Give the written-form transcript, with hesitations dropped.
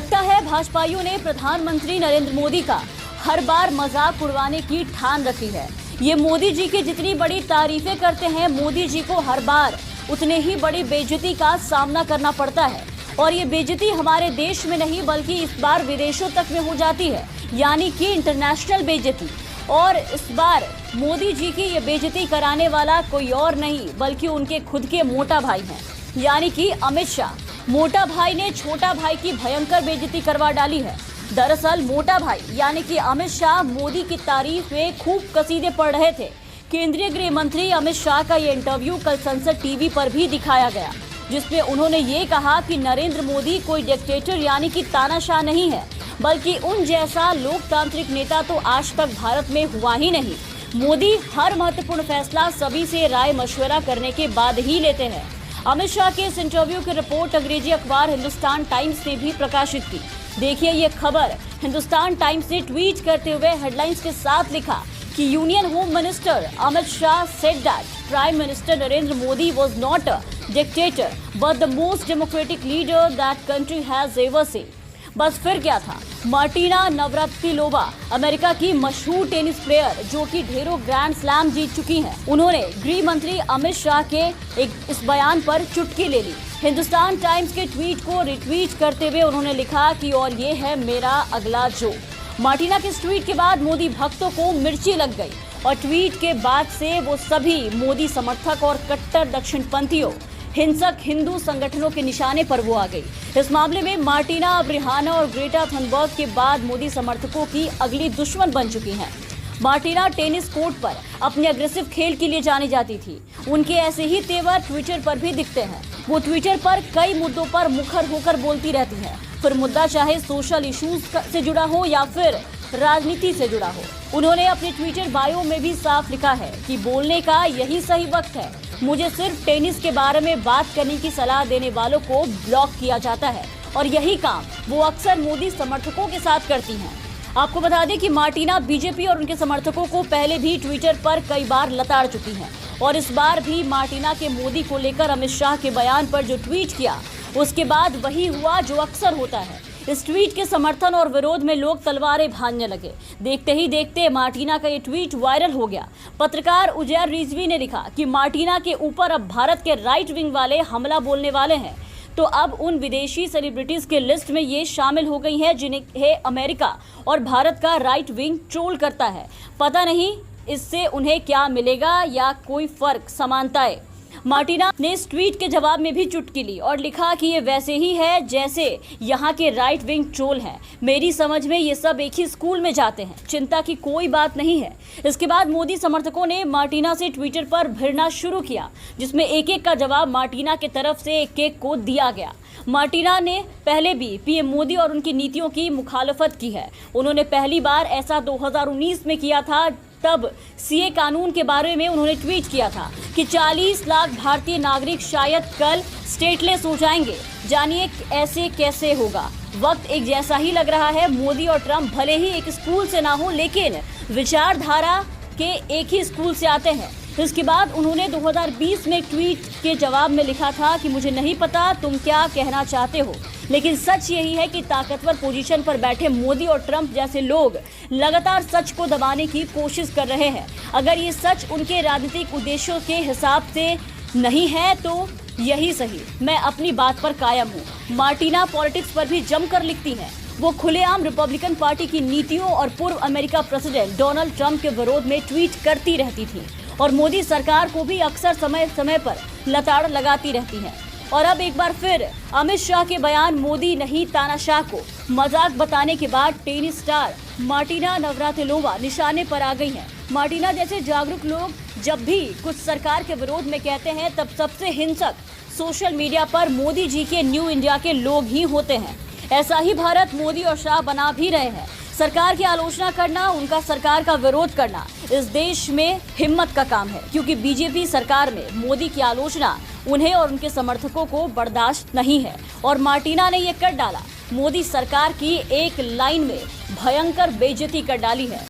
लगता है भाजपाइयों ने प्रधानमंत्री नरेंद्र मोदी का हर बार मजाक उड़वाने की ठान रखी है। ये मोदी जी की जितनी बड़ी तारीफें करते हैं, मोदी जी को हर बार उतने ही बड़ी बेइज्जती का सामना करना पड़ता है। और ये बेइज्जती हमारे देश में नहीं बल्कि इस बार विदेशों तक में हो जाती है, यानी कि इंटरनेशनल बेइज्जती। और इस बार मोदी जी की ये बेइज्जती कराने वाला कोई और नहीं बल्कि उनके खुद के मोटा भाई हैं, यानी कि अमित शाह। मोटा भाई ने छोटा भाई की भयंकर बेइज्जती करवा डाली है। दरअसल मोटा भाई यानी कि अमित शाह मोदी की तारीफ में खूब कसीदे पढ़ रहे थे। केंद्रीय गृह मंत्री अमित शाह का ये इंटरव्यू कल संसद टीवी पर भी दिखाया गया, जिसमें उन्होंने ये कहा कि नरेंद्र मोदी कोई डिक्टेटर यानी कि तानाशाह नहीं है, बल्कि उन जैसा लोकतांत्रिक नेता तो आज तक भारत में हुआ ही नहीं। मोदी हर महत्वपूर्ण फैसला सभी से राय मशवरा करने के बाद ही लेते हैं। अमित शाह के इस इंटरव्यू की रिपोर्ट अंग्रेजी अखबार हिंदुस्तान टाइम्स ने भी प्रकाशित की। देखिए ये खबर। हिंदुस्तान टाइम्स ने ट्वीट करते हुए हेडलाइंस के साथ लिखा कि union home minister Amit Shah said that prime minister Narendra Modi was not a dictator but the most democratic leader that country has ever seen. बस फिर क्या था। मार्टिना नवरातिलोवा अमेरिका की मशहूर टेनिस प्लेयर जो कि ढेरों ग्रैंड स्लैम जीत चुकी हैं, उन्होंने गृह मंत्री अमित शाह के इस बयान पर चुटकी ले ली। हिंदुस्तान टाइम्स के ट्वीट को रिट्वीट करते हुए उन्होंने लिखा कि और ये है मेरा अगला जोक। मार्टिना के इस ट्वीट के बाद मोदी भक्तों को मिर्ची लग गई और ट्वीट के बाद से वो सभी मोदी समर्थक और कट्टर दक्षिणपंथियों हिंसक हिंदू संगठनों के निशाने पर वो आ गई। इस मामले में मार्टिना, ब्रिहाना और ग्रेटा थनबर्ग के बाद मोदी समर्थकों की अगली दुश्मन बन चुकी हैं। मार्टिना टेनिस कोर्ट पर अपने अग्रेसिव खेल के लिए जानी जाती थी। उनके ऐसे ही तेवर ट्विटर पर भी दिखते हैं। वो ट्विटर पर कई मुद्दों पर मुखर होकर बोलती रहती है, फिर मुद्दा चाहे सोशल इश्यूज से जुड़ा हो या फिर राजनीति से जुड़ा हो। उन्होंने अपने ट्विटर बायो में भी साफ लिखा है कि बोलने का यही सही वक्त है। मुझे सिर्फ टेनिस के बारे में बात करने की सलाह देने वालों को ब्लॉक किया जाता है और यही काम वो अक्सर मोदी समर्थकों के साथ करती हैं। आपको बता दें कि मार्टिना बीजेपी और उनके समर्थकों को पहले भी ट्विटर पर कई बार लताड़ चुकी हैं और इस बार भी मार्टिना के मोदी को लेकर अमित शाह के बयान पर जो ट्वीट किया, उसके बाद वही हुआ जो अक्सर होता है। इस ट्वीट के समर्थन और विरोध में लोग तलवारें भांजने लगे। देखते ही देखते मार्टिना का ये ट्वीट वायरल हो गया। पत्रकार उजैर रिजवी ने लिखा कि मार्टिना के ऊपर अब भारत के राइट विंग वाले हमला बोलने वाले हैं, तो अब उन विदेशी सेलिब्रिटीज के लिस्ट में ये शामिल हो गई हैं जिन्हें अमेरिका और भारत का राइट विंग ट्रोल करता है। पता नहीं इससे उन्हें क्या मिलेगा या कोई फर्क समानताएं। मार्टिना ने इस ट्वीट के जवाब में भी चुटकी ली और लिखा कि ये वैसे ही है जैसे यहाँ के राइट विंग ट्रोल हैं। मेरी समझ में ये सब एक ही स्कूल में जाते हैं, चिंता की कोई बात नहीं है। इसके बाद मोदी समर्थकों ने मार्टिना से ट्विटर पर भिड़ना शुरू किया, जिसमें एक एक का जवाब मार्टिना की तरफ से एक एक को दिया गया। मार्टिना ने पहले भी पीएम मोदी और उनकी नीतियों की मुखालफत की है। उन्होंने पहली बार ऐसा 2019 में किया था। तब सीए कानून के बारे में उन्होंने ट्वीट किया था कि 40 लाख भारतीय नागरिक शायद कल स्टेटलेस हो जाएंगे। जानिए ऐसे कैसे होगा। वक्त एक जैसा ही लग रहा है। मोदी और ट्रंप भले ही एक स्कूल से ना हो, लेकिन विचारधारा के एक ही स्कूल से आते हैं। इसके बाद उन्होंने 2020 में ट्वीट के जवाब में लिखा था कि मुझे नहीं पता तुम क्या कहना चाहते हो, लेकिन सच यही है कि ताकतवर पोजीशन पर बैठे मोदी और ट्रंप जैसे लोग लगातार सच को दबाने की कोशिश कर रहे हैं। अगर ये सच उनके राजनीतिक उद्देश्यों के हिसाब से नहीं है तो यही सही। मैं अपनी बात पर कायम हूँ। मार्टिना पॉलिटिक्स पर भी जमकर लिखती हैं। वो खुलेआम रिपब्लिकन पार्टी की नीतियों और पूर्व अमेरिका प्रेसिडेंट डोनाल्ड ट्रंप के विरोध में ट्वीट करती रहती थी और मोदी सरकार को भी अक्सर समय समय पर लताड़ लगाती रहती हैं। और अब एक बार फिर अमित शाह के बयान मोदी नहीं तानाशाह को मजाक बताने के बाद टेनिस स्टार मार्टिना नवरातिलोवा निशाने पर आ गई हैं। मार्टिना जैसे जागरूक लोग जब भी कुछ सरकार के विरोध में कहते हैं, तब सबसे हिंसक सोशल मीडिया पर मोदी जी के न्यू इंडिया के लोग ही होते हैं। ऐसा ही भारत मोदी और शाह बना भी रहे हैं। सरकार की आलोचना करना, उनका सरकार का विरोध करना इस देश में हिम्मत का काम है, क्योंकि बीजेपी सरकार में मोदी की आलोचना उन्हें और उनके समर्थकों को बर्दाश्त नहीं है। और मार्टिना ने ये कर डाला। मोदी सरकार की एक लाइन में भयंकर बेइज्जती कर डाली है।